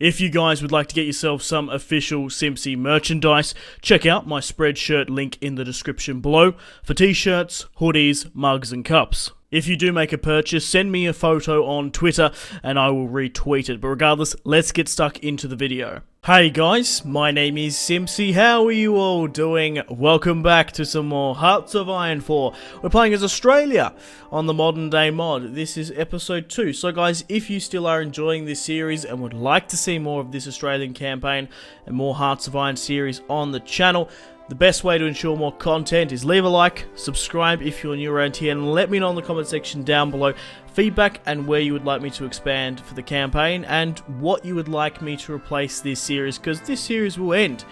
If you guys would like to get yourself some official Simpzy merchandise, check out my Spreadshirt link in the description below for t-shirts, hoodies, mugs and cups. If you do make a purchase, send me a photo on Twitter and I will retweet it. But regardless, let's get stuck into the video. Hey guys, my name is Simpzy. How are you all doing? Welcome back to some more Hearts of Iron 4. We're playing as Australia on the modern day mod. This is episode 2. So guys, if you still are enjoying this series and would like to see more of this Australian campaign and more Hearts of Iron series on the channel, the best way to ensure more content is leave a like, subscribe if you're new around here, and let me know in the comment section down below feedback and where you would like me to expand for the campaign and what you would like me to replace this series, because this series will end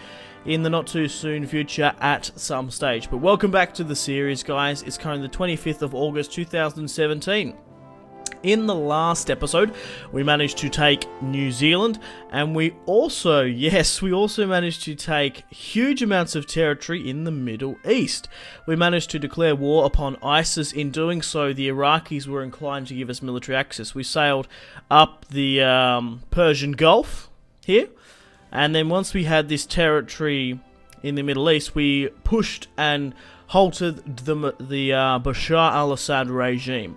in the not too soon future at some stage. But welcome back to the series, guys. It's currently the 25th of August 2017. In the last episode, we managed to take New Zealand, and we also managed to take huge amounts of territory in the Middle East. We managed to declare war upon ISIS. In doing so, the Iraqis were inclined to give us military access. We sailed up the Persian Gulf here, and then once we had this territory in the Middle East, we pushed and halted the Bashar al-Assad regime.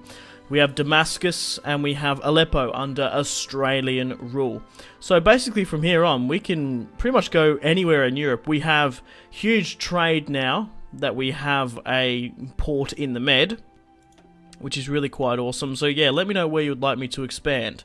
We have Damascus and we have Aleppo under Australian rule. So basically from here on, we can pretty much go anywhere in Europe. We have huge trade now that we have a port in the Med, which is really quite awesome. So yeah, let me know where you would like me to expand.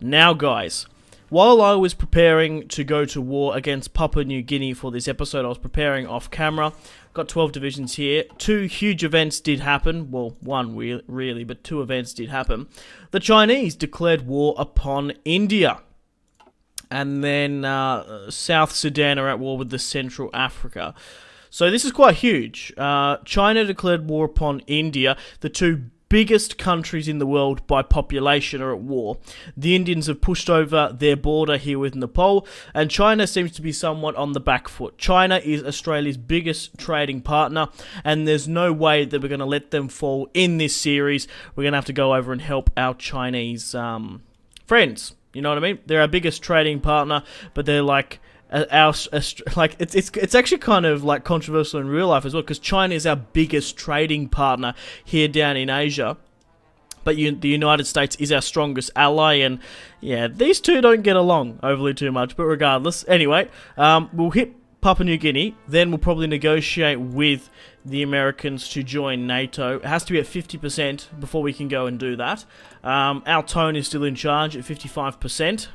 Now guys, while I was preparing to go to war against Papua New Guinea for this episode, I was preparing off camera. Got 12 divisions here. 2 huge events did happen. Well, one really, but 2 events did happen. The Chinese declared war upon India. And then South Sudan are at war with the Central Africa. So this is quite huge. China declared war upon India. The 2 biggest countries in the world by population are at war. The Indians have pushed over their border here with Nepal, and China seems to be somewhat on the back foot. China is Australia's biggest trading partner, and there's no way that we're going to let them fall in this series. We're going to have to go over and help our Chinese friends. You know what I mean? They're our biggest trading partner, but they're like it's actually kind of like controversial in real life as well, because China is our biggest trading partner here down in Asia, but the United States is our strongest ally, and yeah, these two don't get along overly too much. But regardless, anyway, we'll hit Papua New Guinea, then we'll probably negotiate with the Americans to join NATO. It has to be at 50% before we can go and do that. Our tone is still in charge at 55%.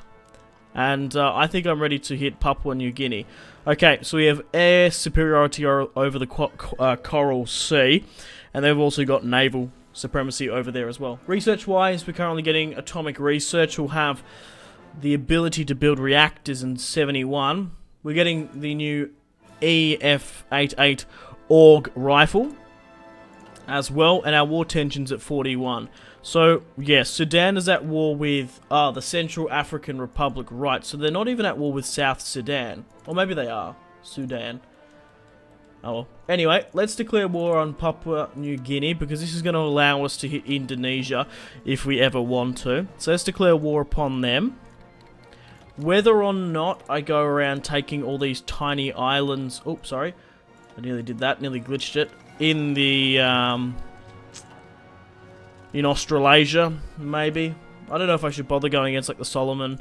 And I think I'm ready to hit Papua New Guinea. Okay, so we have air superiority over the Coral Sea. And they've also got naval supremacy over there as well. Research-wise, we're currently getting atomic research. We'll have the ability to build reactors in 71. We're getting the new EF-88 AUG rifle as well. And our war tension's at 41. So, yes, Sudan is at war with the Central African Republic, right? So they're not even at war with South Sudan. Or maybe they are. Sudan. Oh well. Anyway, let's declare war on Papua New Guinea, because this is going to allow us to hit Indonesia if we ever want to. So let's declare war upon them. Whether or not I go around taking all these tiny islands... Oh, sorry. I nearly did that. Nearly glitched it. In the... in Australasia, maybe. I don't know if I should bother going against like the Solomon.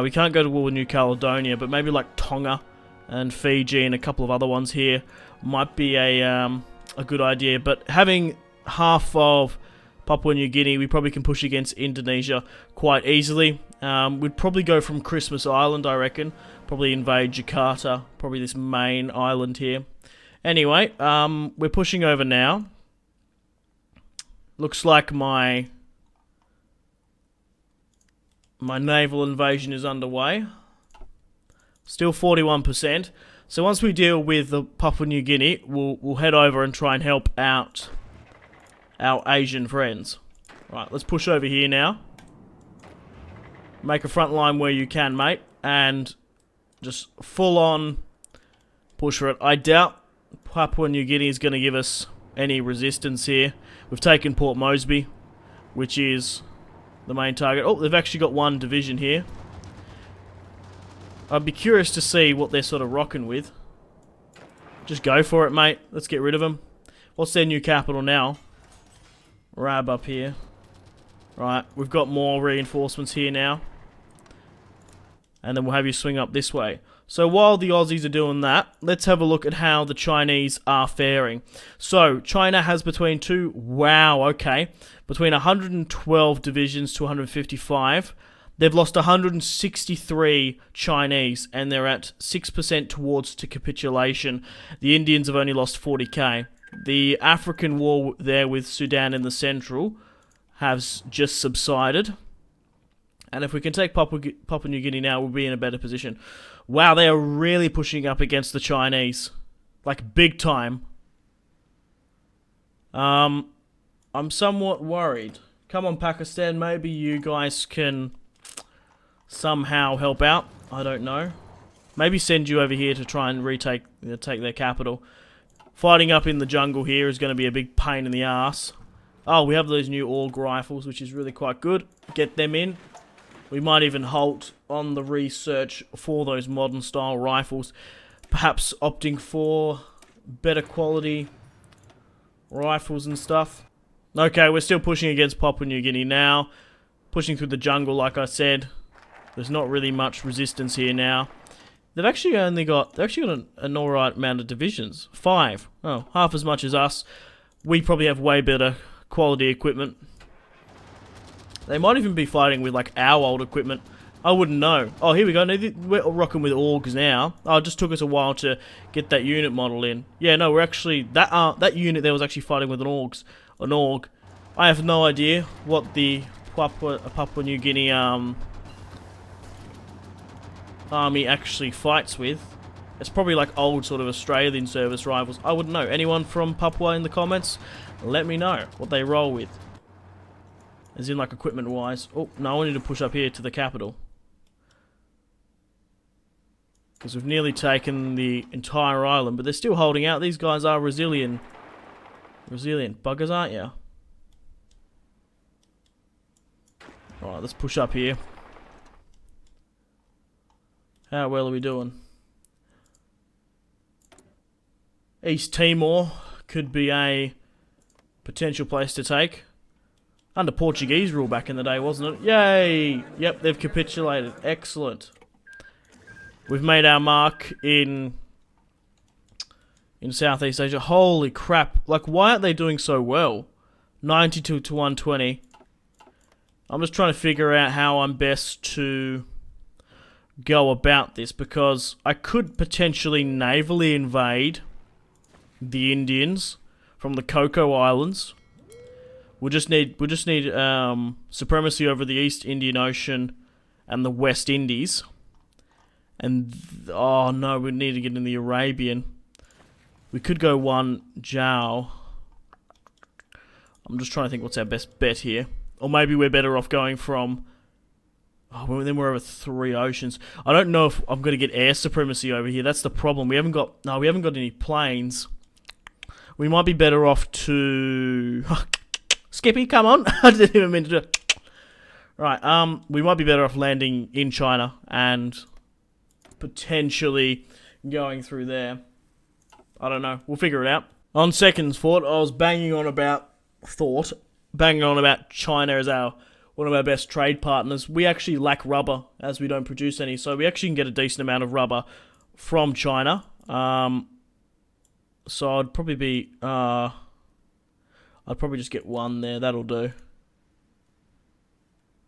We can't go to war with New Caledonia, but maybe like Tonga and Fiji and a couple of other ones here might be a good idea. But having half of Papua New Guinea, we probably can push against Indonesia quite easily. We'd probably go from Christmas Island, I reckon. Probably invade Jakarta, probably this main island here. Anyway, we're pushing over now. Looks like my naval invasion is underway. Still 41%. So once we deal with the Papua New Guinea, we'll head over and try and help out our Asian friends. Right, let's push over here now. Make a front line where you can, mate, and just full on push for it. I doubt Papua New Guinea is going to give us any resistance here. We've taken Port Moresby, which is the main target. Oh, they've actually got 1 division here. I'd be curious to see what they're sort of rocking with. Just go for it, mate. Let's get rid of them. What's their new capital now? Rab up here. Right, we've got more reinforcements here now. And then we'll have you swing up this way. So while the Aussies are doing that, let's have a look at how the Chinese are faring. So, China has between 112 divisions to 155. They've lost 163 Chinese, and they're at 6% towards to capitulation. The Indians have only lost 40k. The African war there with Sudan in the central has just subsided. And if we can take Papua New Guinea now, we'll be in a better position. Wow, they are really pushing up against the Chinese. Like, big time. I'm somewhat worried. Come on, Pakistan, maybe you guys can somehow help out. I don't know. Maybe send you over here to try and take their capital. Fighting up in the jungle here is going to be a big pain in the ass. Oh, we have those new AUG rifles, which is really quite good. Get them in. We might even halt on the research for those modern style rifles. Perhaps opting for better quality rifles and stuff. Okay, we're still pushing against Papua New Guinea now. Pushing through the jungle, like I said. There's not really much resistance here now. They've actually got an alright amount of divisions. 5. Oh, half as much as us. We probably have way better quality equipment. They might even be fighting with, like, our old equipment. I wouldn't know. Oh, here we go. We're rocking with AUGs now. Oh, it just took us a while to get that unit model in. Yeah, no, we're actually... That unit there was actually fighting with an AUG. I have no idea what the Papua New Guinea army actually fights with. It's probably like old sort of Australian service rivals. I wouldn't know. Anyone from Papua in the comments? Let me know what they roll with. As in, like, equipment-wise. Oh, no, I need to push up here to the capital. Because we've nearly taken the entire island, but they're still holding out. These guys are resilient. Resilient buggers, aren't you? Alright, let's push up here. How well are we doing? East Timor could be a potential place to take. Under Portuguese rule back in the day, wasn't it? Yay! Yep, they've capitulated. Excellent. We've made our mark in Southeast Asia. Holy crap. Like, why aren't they doing so well? 92 to 120. I'm just trying to figure out how I'm best to go about this, because I could potentially navally invade the Indians from the Cocoa Islands. We'll just need supremacy over the East Indian Ocean and the West Indies. And oh no, we need to get in the Arabian. We could go one Jiao. I'm just trying to think what's our best bet here. Or maybe we're better off going from... Oh, well, then we're over 3 oceans. I don't know if I'm going to get air supremacy over here. That's the problem. We haven't got any planes. We might be better off to... Skippy, come on. I didn't even mean to do it. Right, we might be better off landing in China and potentially going through there. I don't know. We'll figure it out. On second thought, I was banging on about China as one of our best trade partners. We actually lack rubber, as we don't produce any, so we actually can get a decent amount of rubber from China. So I'd probably just get one there. That'll do.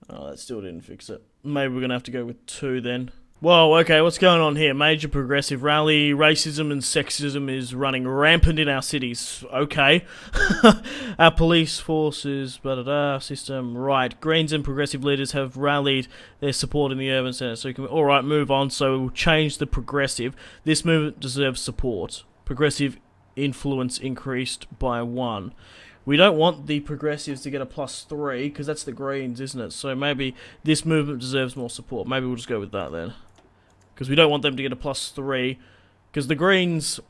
Oh, that still didn't fix it. Maybe we're gonna have to go with 2 then. Whoa, okay, what's going on here? Major progressive rally. Racism and sexism is running rampant in our cities. Okay. Our police forces, system. Right. Greens and progressive leaders have rallied their support in the urban centre. So you can, alright, move on. So we'll change the progressive. This movement deserves support. Progressive influence increased by 1. We don't want the progressives to get a +3, because that's the Greens, isn't it? So maybe this movement deserves more support. Maybe we'll just go with that then. Because we don't want them to get a +3. Because the Greens...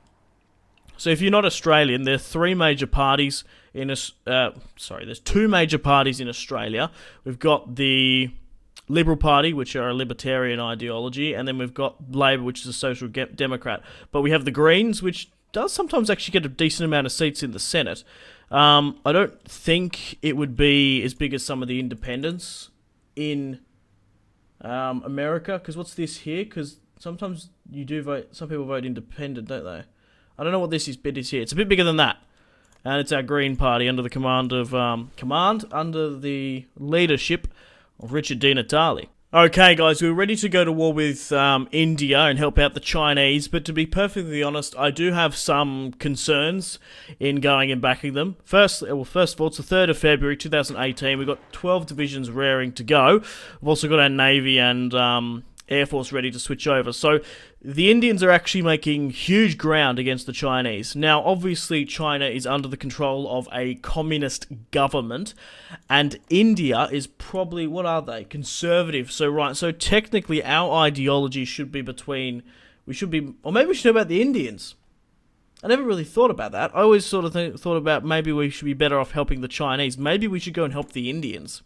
So if you're not Australian, there are 3 major parties in... there's 2 major parties in Australia. We've got the Liberal Party, which are a libertarian ideology, and then we've got Labour, which is a social democrat. But we have the Greens, which does sometimes actually get a decent amount of seats in the Senate. I don't think it would be as big as some of the independents in America. Because what's this here? Because sometimes you do vote, some people vote independent, don't they? I don't know what this bit is here. It's a bit bigger than that. And it's our Green Party under the under the leadership of Richard Di Natale. Okay, guys, we're ready to go to war with India and help out the Chinese, but to be perfectly honest, I do have some concerns in going and backing them. First of all, it's the 3rd of February 2018. We've got 12 divisions raring to go. We've also got our Navy and Air Force ready to switch over. So the Indians are actually making huge ground against the Chinese. Now, obviously, China is under the control of a communist government, and India is probably, what are they? Conservative. So technically, our ideology should be or maybe we should know about the Indians. I never really thought about that. I always sort of thought about maybe we should be better off helping the Chinese. Maybe we should go and help the Indians.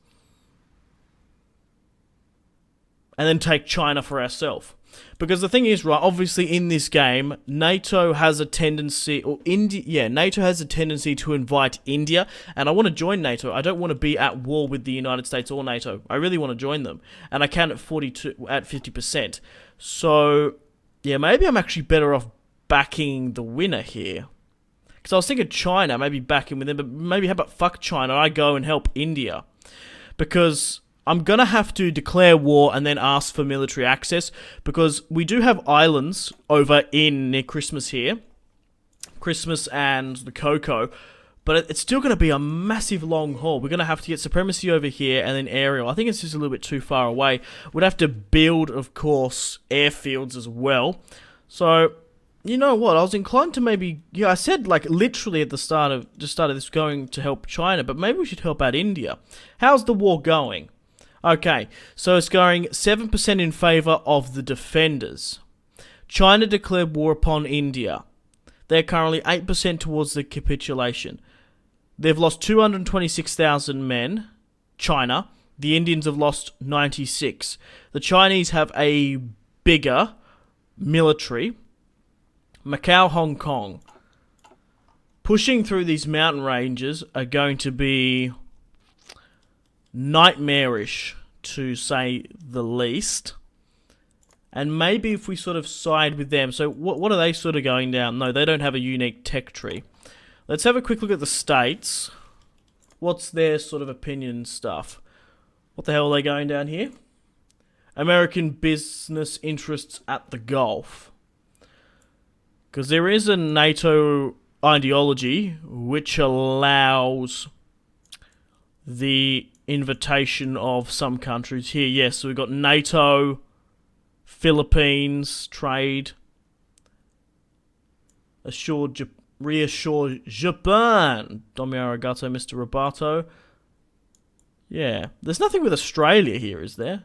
And then take China for ourselves. Because the thing is, right, obviously in this game, NATO has a tendency, NATO has a tendency to invite India, and I want to join NATO. I don't want to be at war with the United States or NATO. I really want to join them. And I can at 50%. So, yeah, maybe I'm actually better off backing the winner here. Because I was thinking China, maybe backing with them, but maybe how about fuck China, I go and help India. Because I'm going to have to declare war and then ask for military access, because we do have islands over near Christmas here. Christmas and the Cocoa. But it's still going to be a massive long haul. We're going to have to get supremacy over here and then aerial. I think it's just a little bit too far away. We'd have to build, of course, airfields as well. So, you know what? I was inclined to maybe... Yeah, I said, like, literally at the start of this going to help China, but maybe we should help out India. How's the war going? Okay, so it's going 7% in favour of the defenders. China declared war upon India. They're currently 8% towards the capitulation. They've lost 226,000 men, China. The Indians have lost 96. The Chinese have a bigger military. Macau, Hong Kong. Pushing through these mountain ranges are going to be nightmarish, to say the least. And maybe if we sort of side with them. So what are they sort of going down? No, they don't have a unique tech tree. Let's have a quick look at the states. What's their sort of opinion and stuff? What the hell are they going down here? American business interests at the Gulf. Because there is a NATO ideology which allows the invitation of some countries here. Yes, so we've got NATO, Philippines, trade, reassure Japan, Domi Arigato, Mr. Roboto. Yeah, there's nothing with Australia here, is there?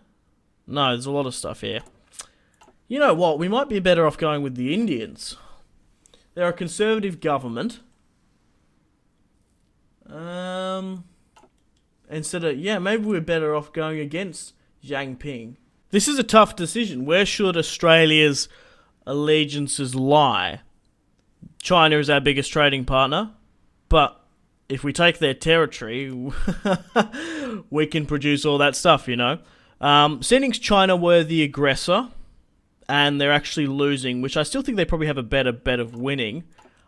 No, there's a lot of stuff here. You know what, we might be better off going with the Indians. They're a conservative government. Maybe we're better off going against Xi Jinping. This is a tough decision. Where should Australia's allegiances lie? China is our biggest trading partner, but if we take their territory, we can produce all that stuff, you know. Seeing China were the aggressor, and they're actually losing, which I still think they probably have a better bet of winning.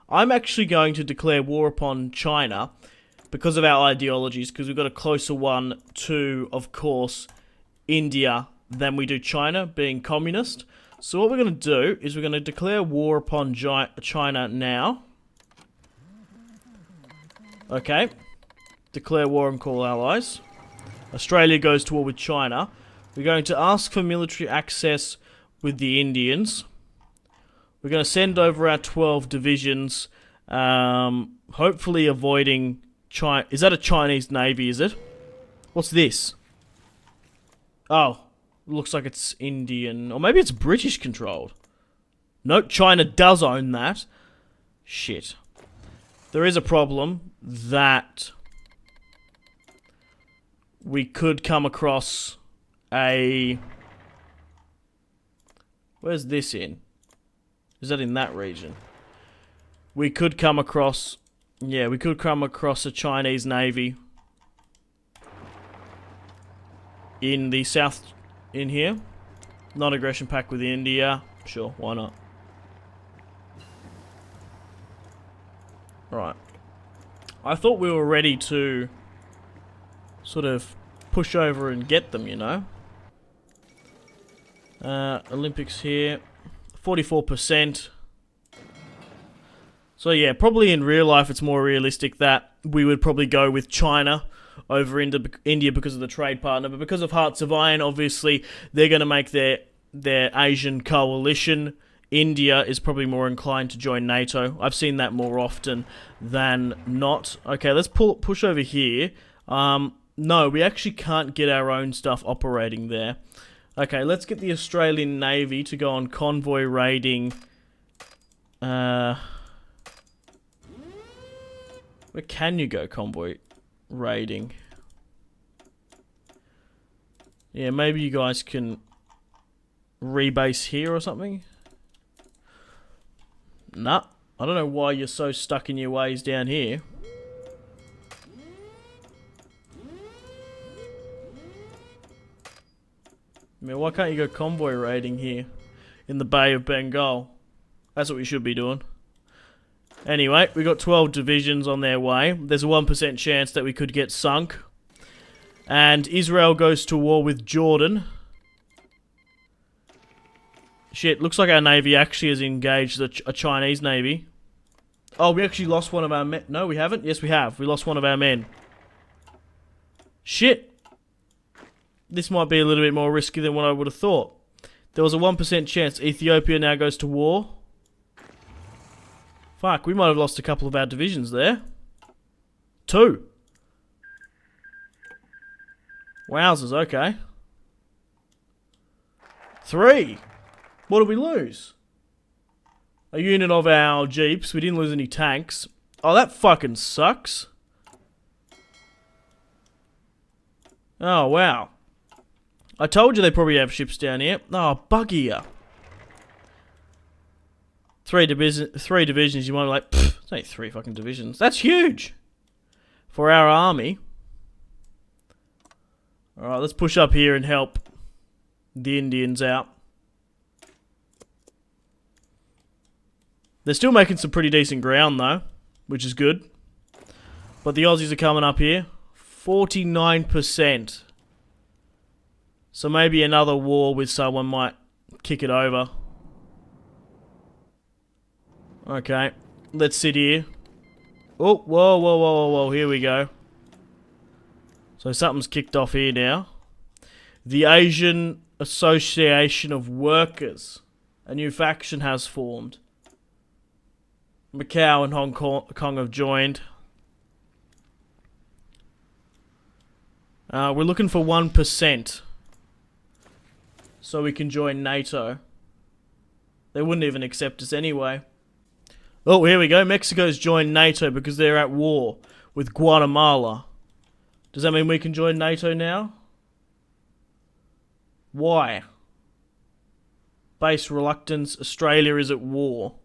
I'm actually going to declare war upon China because of our ideologies, because we've got a closer one to, of course, India than we do China, being communist. So what we're going to do is we're going to declare war upon China now. Okay. Declare war and call allies. Australia goes to war with China. We're going to ask for military access with the Indians. We're going to send over our 12 divisions, hopefully avoiding China. Is that a Chinese navy, is it? What's this? Oh, looks like it's Indian. Or maybe it's British controlled. Nope, China does own that. Shit. There is a problem that we could come across a... Where's this in? Is that in that region? We could come across... Yeah, we could come across a Chinese navy in the south in here. Non-aggression pact with India. Sure, why not? Right. I thought we were ready to sort of push over and get them, you know? Olympics here. 44%. So yeah, probably in real life it's more realistic that we would probably go with China over into India because of the trade partner. But because of Hearts of Iron, obviously, they're going to make their Asian coalition. India is probably more inclined to join NATO. I've seen that more often than not. Okay, let's push over here. No, we actually can't get our own stuff operating there. Okay, let's get the Australian Navy to go on convoy raiding. Where can you go convoy raiding? Yeah, maybe you guys can rebase here or something. Nah, I don't know why you're so stuck in your ways down here. I mean, why can't you go convoy raiding here in the Bay of Bengal? That's what we should be doing. Anyway, we got 12 divisions on their way. There's a 1% chance that we could get sunk. And Israel goes to war with Jordan. Shit, looks like our navy actually has engaged a Chinese navy. Oh, we actually lost one of our men. No, we haven't? Yes, we have. We lost one of our men. Shit. This might be a little bit more risky than what I would have thought. There was a 1% chance Ethiopia now goes to war. Fuck, we might have lost a couple of our divisions there. 2. Wowzers, okay. 3. What did we lose? A unit of our jeeps. We didn't lose any tanks. Oh, that fucking sucks. Oh, wow. I told you they probably have ships down here. Oh, bugger. 3 divisions, you might be like, pfft, it's only 3 fucking divisions. That's huge for our army. Alright, let's push up here and help the Indians out. They're still making some pretty decent ground though, which is good. But the Aussies are coming up here. 49%. So maybe another war with someone might kick it over. Okay, let's sit here. Oh, whoa, whoa, whoa, whoa, whoa, here we go. So something's kicked off here now. The Asian Association of Workers. A new faction has formed. Macau and Hong Kong have joined. We're looking for 1%. So we can join NATO. They wouldn't even accept us anyway. Oh, here we go. Mexico's joined NATO because they're at war with Guatemala. Does that mean we can join NATO now? Why? Base reluctance. Australia is at war.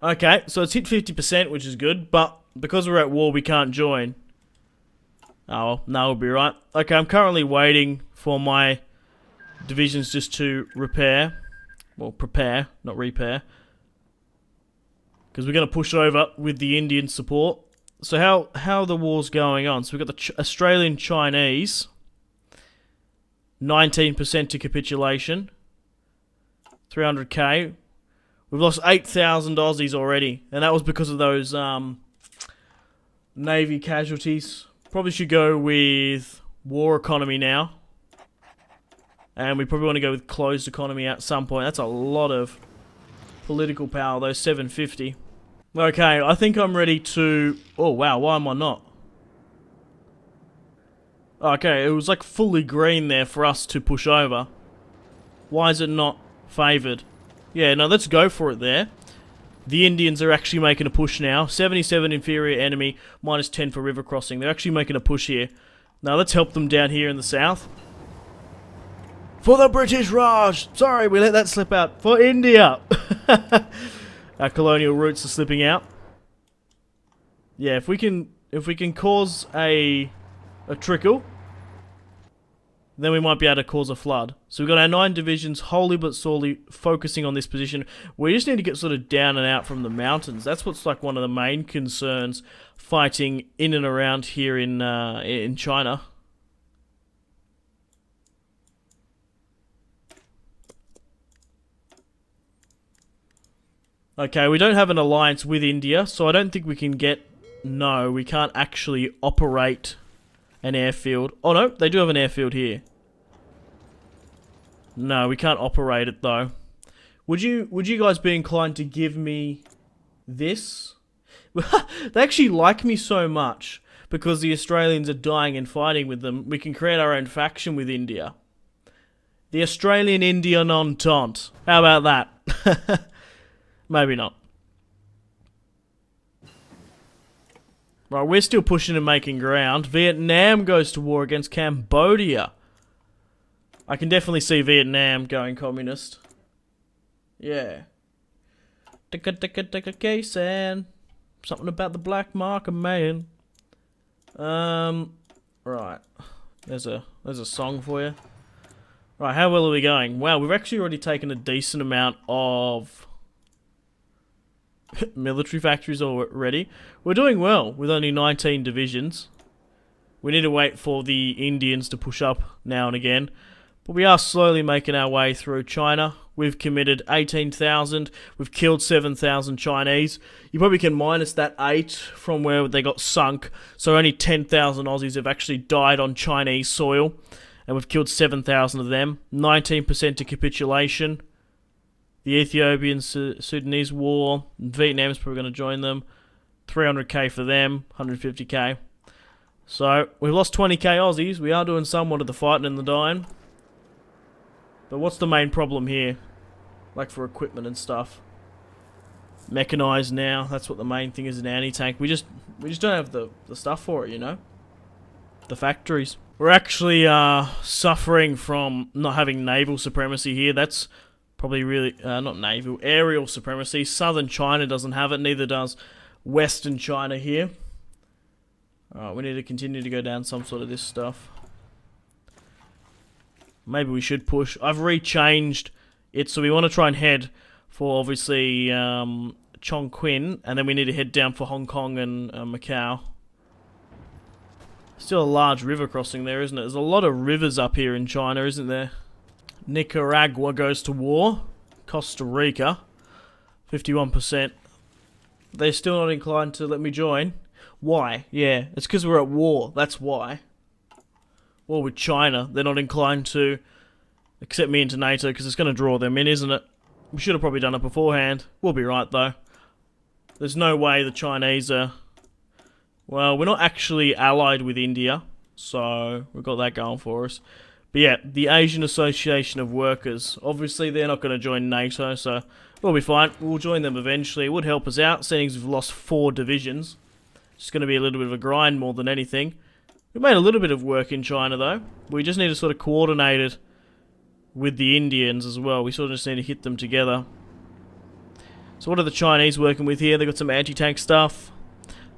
Okay, so it's hit 50%, which is good, but because we're at war, we can't join. Oh, well, no, we'll be right. Okay, I'm currently waiting for my divisions just to repair. Well, prepare, not repair. Because we're going to push over with the Indian support. So how the war's going on? So we've got the Australian Chinese. 19% to capitulation. 300k. We've lost 8,000 Aussies already. And that was because of those Navy casualties. Probably should go with war economy now. And we probably want to go with closed economy at some point. That's a lot of political power, though. 750. Okay, I think I'm ready to... Oh, wow. Why am I not? Okay, it was like fully green there for us to push over. Why is it not favoured? Yeah, no, let's go for it there. The Indians are actually making a push now. 77 inferior enemy, minus 10 for river crossing. They're actually making a push here Now let's help them down here in the south. For the British Raj! Sorry, we let that slip out. For India! Our colonial roots are slipping out. Yeah, if we can cause a trickle, then we might be able to cause a flood. So we've got our 9 divisions wholly but sorely focusing on this position. We just need to get sort of down and out from the mountains. That's what's like one of the main concerns fighting in and around here in China. Okay, we don't have an alliance with India, so I don't think we can get... No, we can't actually operate an airfield. Oh no, they do have an airfield here. No, we can't operate it though. Would you guys be inclined to give me this? They actually like me so much because the Australians are dying and fighting with them. We can create our own faction with India. The Australian-Indian Entente. How about that? Maybe not. Right, we're still pushing and making ground. Vietnam goes to war against Cambodia. I can definitely see Vietnam going communist. Yeah. Case and something about the black market, man. Right. There's a song for you. Right, how well are we going? Wow, we've actually already taken a decent amount of military factories already. We're doing well with only 19 divisions. We need to wait for the Indians to push up now and again. But we are slowly making our way through China. We've committed 18,000. We've killed 7,000 Chinese. You probably can minus that 8 from where they got sunk. So only 10,000 Aussies have actually died on Chinese soil. And we've killed 7,000 of them. 19% to capitulation. The Ethiopian-Sudanese war. Vietnam's probably going to join them. 300k for them. 150k. So, we've lost 20k Aussies. We are doing somewhat of the fighting and the dying. But what's the main problem here? Like for equipment and stuff. Mechanized now. That's what the main thing is, an anti-tank. We just don't have the stuff for it, you know? The factories. We're actually suffering from not having naval supremacy here. That's probably really... not naval. Aerial supremacy. Southern China doesn't have it. Neither does Western China here. Alright, we need to continue to go down some sort of this stuff. Maybe we should push. I've rechanged it, so we want to try and head for, obviously, Chongqing, and then we need to head down for Hong Kong and Macau. Still a large river crossing there, isn't it? There's a lot of rivers up here in China, isn't there? Nicaragua goes to war. Costa Rica, 51%. They're still not inclined to let me join. Why? Yeah, it's because we're at war. That's why. War with China. They're not inclined to accept me into NATO because it's going to draw them in, isn't it? We should have probably done it beforehand. We'll be right, though. There's no way the Chinese are... Well, we're not actually allied with India, so we've got that going for us. But yeah, the Asian Association of Workers. Obviously, they're not going to join NATO, so we'll be fine. We'll join them eventually. It would help us out, seeing as we've lost 4 divisions. It's going to be a little bit of a grind more than anything. We made a little bit of work in China, though. We just need to sort of coordinate it with the Indians as well. We sort of just need to hit them together. So what are the Chinese working with here? They've got some anti-tank stuff.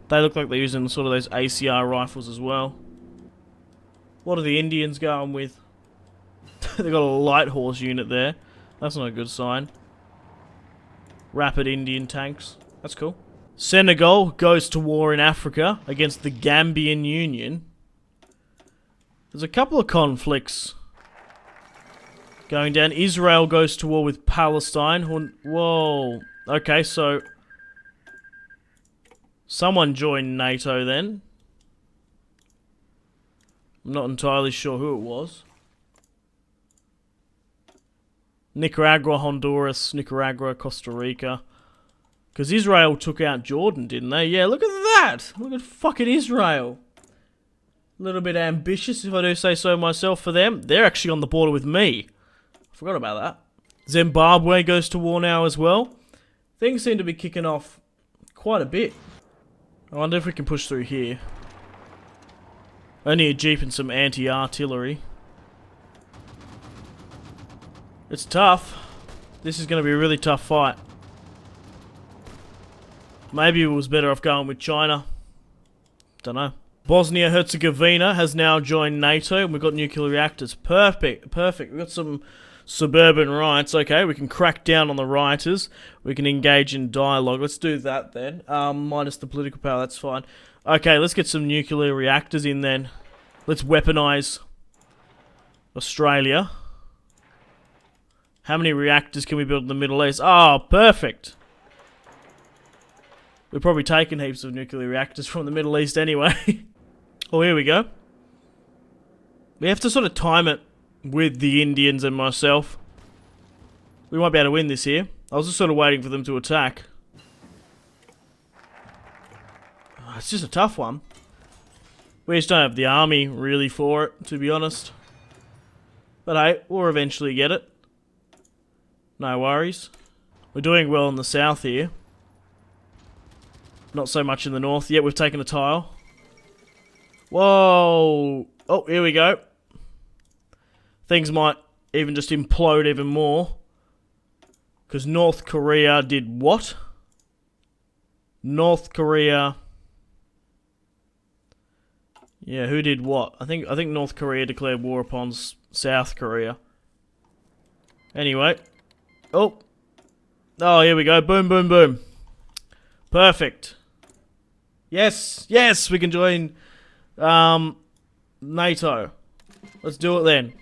They look like they're using sort of those ACR rifles as well. What are the Indians going with? They've got a light horse unit there. That's not a good sign. Rapid Indian tanks. That's cool. Senegal goes to war in Africa against the Gambian Union. There's a couple of conflicts going down. Israel goes to war with Palestine. Whoa. Okay, so... someone joined NATO then. I'm not entirely sure who it was. Nicaragua, Honduras, Nicaragua, Costa Rica. Because Israel took out Jordan, didn't they? Yeah, look at that! Look at fucking Israel. A little bit ambitious, if I do say so myself, for them. They're actually on the border with me. I forgot about that. Zimbabwe goes to war now as well. Things seem to be kicking off quite a bit. I wonder if we can push through here. Only a jeep and some anti-artillery. It's tough. This is going to be a really tough fight. Maybe it was better off going with China. Don't know. Bosnia-Herzegovina has now joined NATO, and we've got nuclear reactors. Perfect, perfect. We've got some suburban riots. Okay, we can crack down on the rioters. We can engage in dialogue. Let's do that then. Minus the political power, that's fine. Okay, let's get some nuclear reactors in then. Let's weaponize Australia. How many reactors can we build in the Middle East? Oh, perfect. We've probably taken heaps of nuclear reactors from the Middle East anyway. Oh, here we go. We have to sort of time it with the Indians and myself. We might be able to win this here. I was just sort of waiting for them to attack. Oh, it's just a tough one. We just don't have the army really for it, to be honest. But hey, we'll eventually get it. No worries. We're doing well in the south here. Not so much in the north. Yet we've taken a tile. Whoa! Oh, here we go. Things might even just implode even more. Because North Korea did what? North Korea... Yeah, who did what? I think North Korea declared war upon South Korea. Anyway. Oh. Oh, here we go. Boom, boom, boom. Perfect. Yes, yes, we can join NATO. Let's do it then.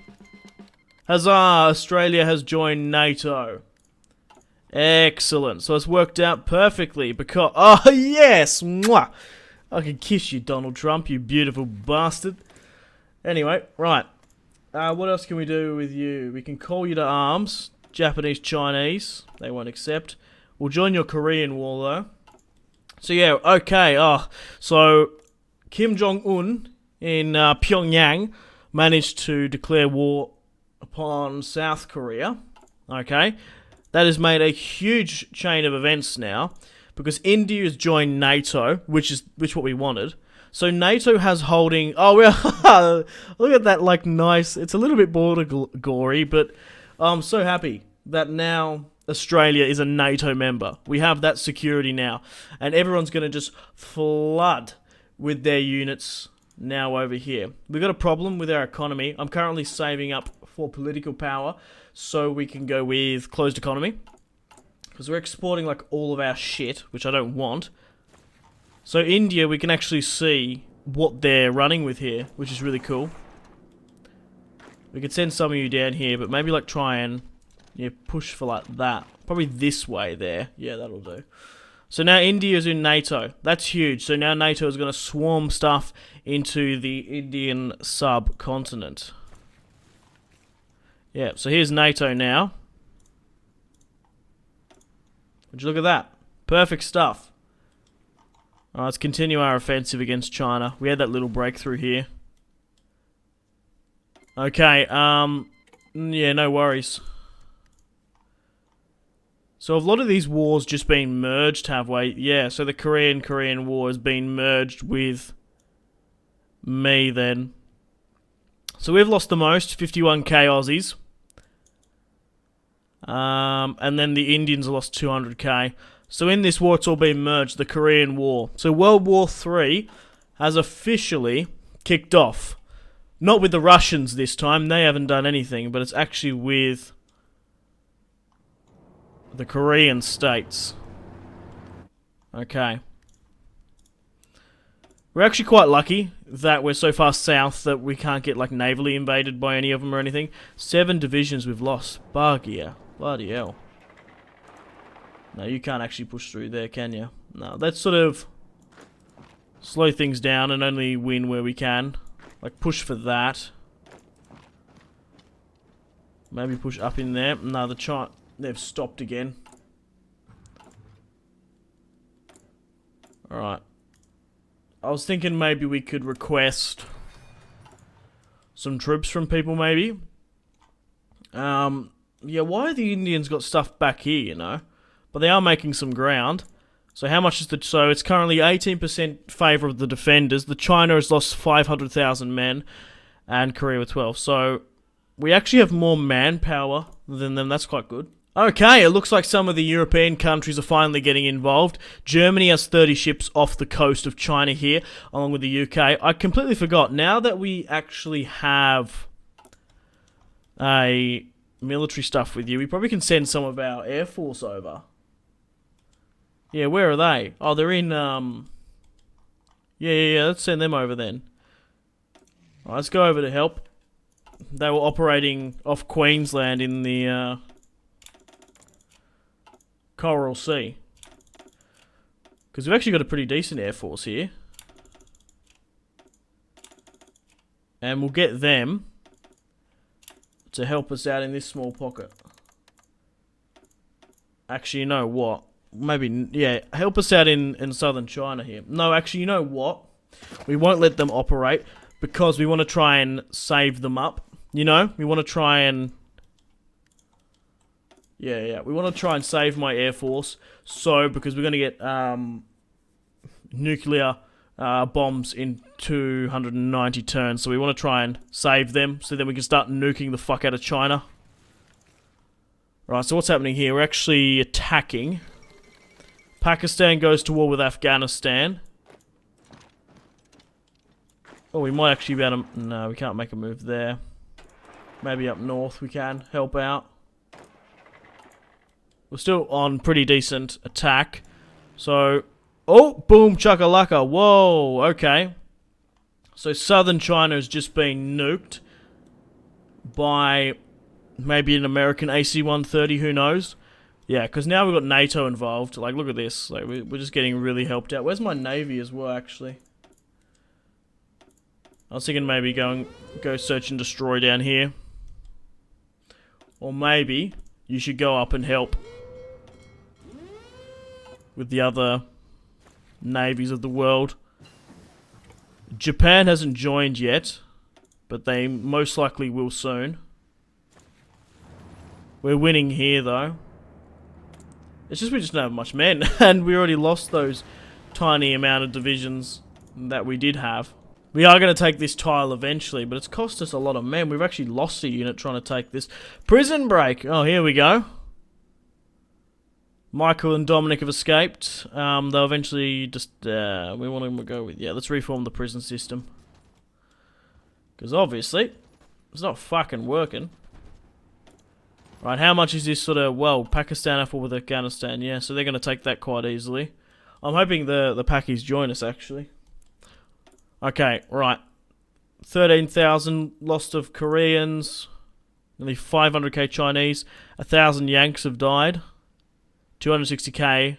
Huzzah, Australia has joined NATO. Excellent. So it's worked out perfectly because... Oh, yes! Mwah! I can kiss you, Donald Trump, you beautiful bastard. Anyway, right. What else can we do with you? We can call you to arms. Japanese, Chinese. They won't accept. We'll join your Korean war, though. So yeah, okay, so Kim Jong-un in Pyongyang managed to declare war upon South Korea, okay? That has made a huge chain of events now, because India has joined NATO, which what we wanted. So NATO has holding, oh, well, look at that, like, nice, it's a little bit border gory, but I'm so happy that now... Australia is a NATO member. We have that security now. And everyone's going to just flood with their units now over here. We've got a problem with our economy. I'm currently saving up for political power so we can go with closed economy. Because we're exporting like all of our shit, which I don't want. So India, we can actually see what they're running with here, which is really cool. We could send some of you down here, but maybe like try and... yeah, push for like that. Probably this way there. Yeah, that'll do. So now India's in NATO. That's huge. So now NATO is going to swarm stuff into the Indian subcontinent. Yeah, so here's NATO now. Would you look at that? Perfect stuff. Alright, let's continue our offensive against China. We had that little breakthrough here. Okay, yeah, no worries. So have a lot of these wars just been merged, have we? Yeah, so the Korean War has been merged with me then. So we've lost the most, 51k Aussies. And then the Indians have lost 200k. So in this war, it's all been merged, the Korean War. So World War III has officially kicked off. Not with the Russians this time, they haven't done anything, but it's actually with... the Korean states. Okay. We're actually quite lucky that we're so far south that we can't get like navally invaded by any of them or anything. 7 divisions we've lost. Bargia. Bloody hell. No, you can't actually push through there, can you? No, let's sort of slow things down and only win where we can. Like push for that. Maybe push up in there. No, they've stopped again. Alright. I was thinking maybe we could request some troops from people, maybe. Yeah, why have the Indians got stuff back here, you know? But they are making some ground. So how much is the... So it's currently 18% favour of the defenders. The China has lost 500,000 men, and Korea with 12. So we actually have more manpower than them. That's quite good. Okay, it looks like some of the European countries are finally getting involved. Germany has 30 ships off the coast of China here, along with the UK. I completely forgot. Now that we actually have a military stuff with you, we probably can send some of our air force over. Yeah, where are they? Oh, they're in, Yeah, let's send them over then. Alright, let's go over to help. They were operating off Queensland in the, Coral Sea. Because we've actually got a pretty decent air force here. And we'll get them to help us out in this small pocket. Actually, you know what? Maybe, yeah, help us out in southern China here. No, actually, you know what? We won't let them operate because we want to try and save them up. You know? We want to try and... Yeah. We want to try and save my air force. So, because we're going to get nuclear bombs in 290 turns. So we want to try and save them. So then we can start nuking the fuck out of China. Right, so what's happening here? We're actually attacking. Pakistan goes to war with Afghanistan. Oh, we might actually be able to... No, we can't make a move there. Maybe up north we can help out. We're still on pretty decent attack. So, oh, boom, chakalaka. Whoa, okay. So southern China has just been nuked by maybe an American AC-130, who knows? Yeah, because now we've got NATO involved. Like, look at this. Like, we're just getting really helped out. Where's my navy as well, actually? I was thinking maybe go search and destroy down here. Or maybe you should go up and help with the other navies of the world. Japan hasn't joined yet, but they most likely will soon. We're winning here, though. It's just we just don't have much men, and we already lost those tiny amount of divisions that we did have. We are going to take this tile eventually, but it's cost us a lot of men. We've actually lost a unit trying to take this. Prison break! Oh, here we go. Michael and Dominic have escaped. They'll eventually just... we want to go with... Yeah, let's reform the prison system. Because obviously, it's not fucking working. Right, how much is this sort of... Well, Pakistan have with Afghanistan, yeah, so they're going to take that quite easily. I'm hoping the Pakis join us, actually. Okay, right. 13,000 lost of Koreans. Nearly 500k Chinese. 1,000 Yanks have died. 260k.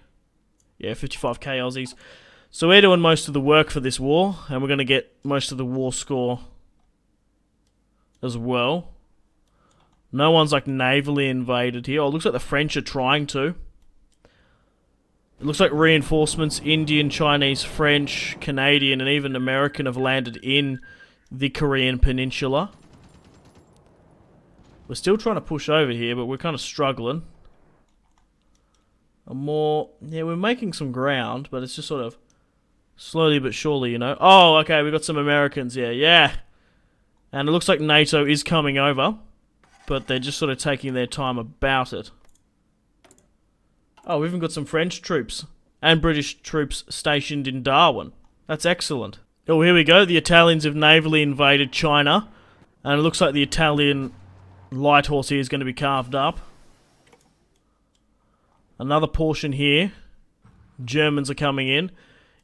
Yeah, 55k Aussies. So we're doing most of the work for this war, and we're going to get most of the war score as well. No one's like navally invaded here. Oh, it looks like the French are trying to. It looks like reinforcements, Indian, Chinese, French, Canadian, and even American have landed in the Korean peninsula. We're still trying to push over here, but we're kind of struggling. Yeah, we're making some ground, but it's just sort of slowly but surely, you know. Oh, okay, we got some Americans here, yeah. And it looks like NATO is coming over, but they're just sort of taking their time about it. Oh, we've even got some French troops and British troops stationed in Darwin. That's excellent. Oh, here we go. The Italians have navally invaded China, and it looks like the Italian light horse here is going to be carved up. Another portion here. Germans are coming in.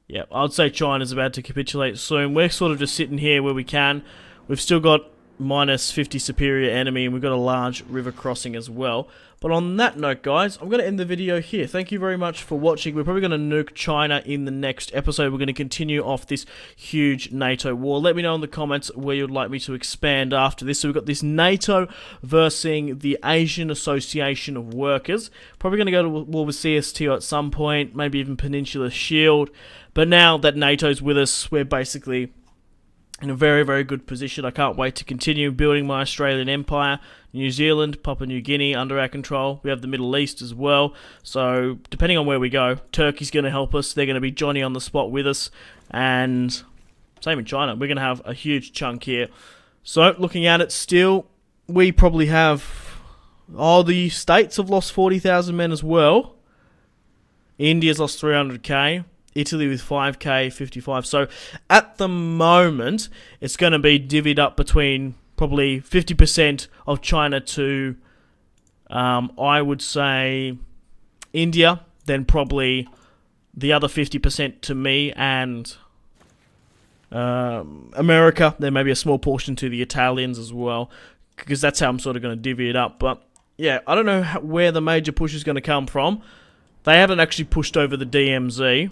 Yep, I'd say China's about to capitulate soon. We're sort of just sitting here where we can. We've still got minus 50 superior enemy, and we've got a large river crossing as well. But on that note, guys, I'm going to end the video here. Thank you very much for watching. We're probably going to nuke China in the next episode. We're going to continue off this huge NATO war. Let me know in the comments where you'd like me to expand after this. So we've got this NATO versus the Asian Association of Workers. Probably going to go to war with CSTO at some point, maybe even Peninsula Shield. But now that NATO's with us, we're basically in a very, very good position. I can't wait to continue building my Australian empire. New Zealand, Papua New Guinea under our control. We have the Middle East as well. So depending on where we go, Turkey's going to help us. They're going to be Johnny on the spot with us. And same in China. We're going to have a huge chunk here. So looking at it still, we probably have... Oh, the states have lost 40,000 men as well. India's lost 300k. Italy with 5k, 55. So at the moment, it's going to be divvied up between probably 50% of China to, I would say, India. Then probably the other 50% to me and America. Then maybe a small portion to the Italians as well. Because that's how I'm sort of going to divvy it up. But yeah, I don't know where the major push is going to come from. They haven't actually pushed over the DMZ.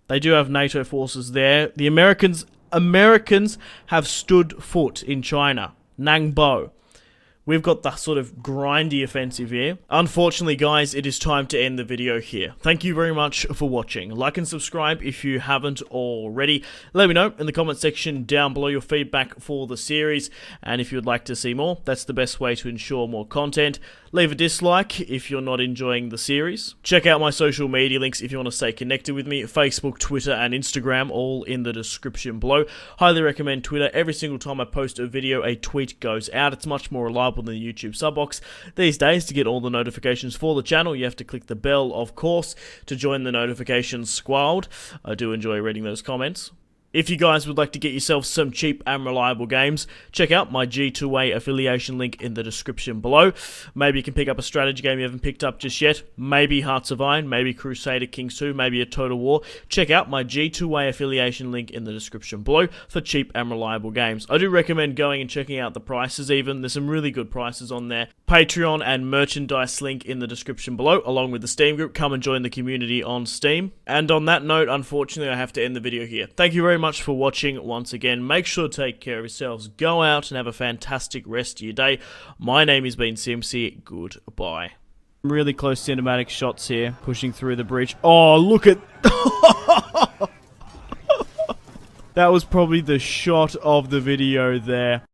They do have NATO forces there. The Americans have stood foot in China. Nangbo. We've got the sort of grindy offensive here. Unfortunately, guys, it is time to end the video here. Thank you very much for watching. Like and subscribe if you haven't already. Let me know in the comment section down below your feedback for the series. And if you would like to see more, that's the best way to ensure more content. Leave a dislike if you're not enjoying the series. Check out my social media links if you want to stay connected with me. Facebook, Twitter, and Instagram, all in the description below. Highly recommend Twitter. Every single time I post a video, a tweet goes out. It's much more reliable than the YouTube sub box. These days, to get all the notifications for the channel, you have to click the bell, of course, to join the notifications squad. I do enjoy reading those comments. If you guys would like to get yourself some cheap and reliable games, check out my G2A affiliation link in the description below. Maybe you can pick up a strategy game you haven't picked up just yet. Maybe Hearts of Iron, maybe Crusader Kings 2, maybe a Total War. Check out my G2A affiliation link in the description below for cheap and reliable games. I do recommend going and checking out the prices even. There's some really good prices on there. Patreon and merchandise link in the description below, along with the Steam group. Come and join the community on Steam. And on that note, unfortunately, I have to end the video here. Thank you very much for watching once again. Make sure to take care of yourselves. Go out and have a fantastic rest of your day. My name has been Simpzy. Goodbye. Really close cinematic shots here, pushing through the breach. Oh, look at... That was probably the shot of the video there.